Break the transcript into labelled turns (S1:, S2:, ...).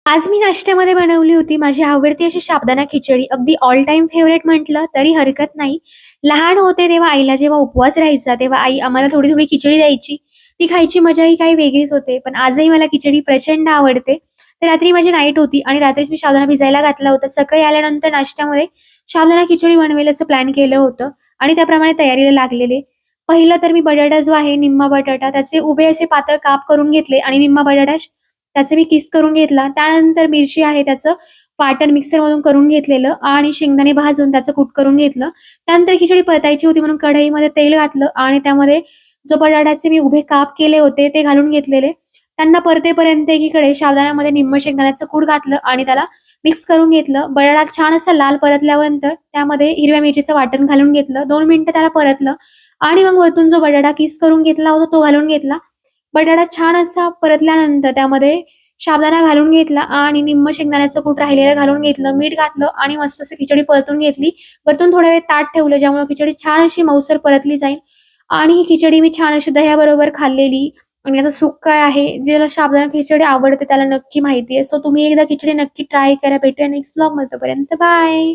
S1: आज मी नाश्त्यामध्ये बनवली होती माझी आवडती अशी साबुदाणा खिचडी. अगदी ऑल टाईम फेव्हरेट म्हटलं तरी हरकत नाही. लहान होते तेव्हा आईला जेव्हा उपवास राहायचा, तेव्हा आई आम्हाला थोडी-थोडी खिचडी द्यायची. ती खायची मजा ही काही वेगळीच होते. पण आजही मला खिचडी प्रचंड आवडते. तर रात्री माझी नाईट होती आणि रात्रीच मी साबुदाणा भिजायला घातला होता. सकाळी आल्यानंतर नाश्त्यामध्ये साबुदाणा खिचडी बनवेल असं प्लॅन केलं होतं आणि त्याप्रमाणे तयारीला लागलेले. पहिलं तर मी बटाटा जो आहे, निम्मा बटाटा त्याचे उभे असे पातळ काप करून घेतले आणि निम्मा बटाटा त्याचे मी किस करून घेतला. त्यानंतर मिरची आहे त्याचं वाटण मिक्सरमधून करून घेतलेलं आणि शेंगदाणे भाजून त्याचं कूट करून घेतलं. त्यानंतर खिचडी परतायची होती म्हणून कढईमध्ये तेल घातलं आणि त्यामध्ये जो बटाट्याचे मी उभे काप केले होते ते घालून घेतलेले. त्यांना परतेपर्यंत एकीकडे साबुदाण्यामध्ये निम्म शेंगदाण्याचं कूट घातलं आणि त्याला मिक्स करून घेतलं. बटाटा छान असा लाल परतल्यानंतर त्यामध्ये हिरव्या मिरचीचं वाटण घालून घेतलं. 2 मिनिटं त्याला परतलं आणि मग वरतून जो बटाटा किस करून घेतला होता तो घालून घेतला. बटाटा छान असा परतल्यानंतर त्यामध्ये साबुदाणा घालून घेतला आणि निम्म शेंगदाण्याचं कूट राहिलेलं घालून घेतलं, मीठ घातलं आणि मस्त असं खिचडी परतून घेतली. वरतून थोडा वेळ ताट ठेवलं, ज्यामुळे खिचडी छान अशी मऊसर परतली जाईल आणि ही खिचडी मी छान अशी दह्याबरोबर खाल्लेली. आणि याचं सुख काय आहे, ज्याला साबुदाणा खिचडी आवडते त्याला नक्की माहिती आहे. सो तुम्ही एकदा खिचडी नक्की ट्राय करा. भेटूया नेक्स्ट व्लॉगमध्ये. तोपर्यंत बाय.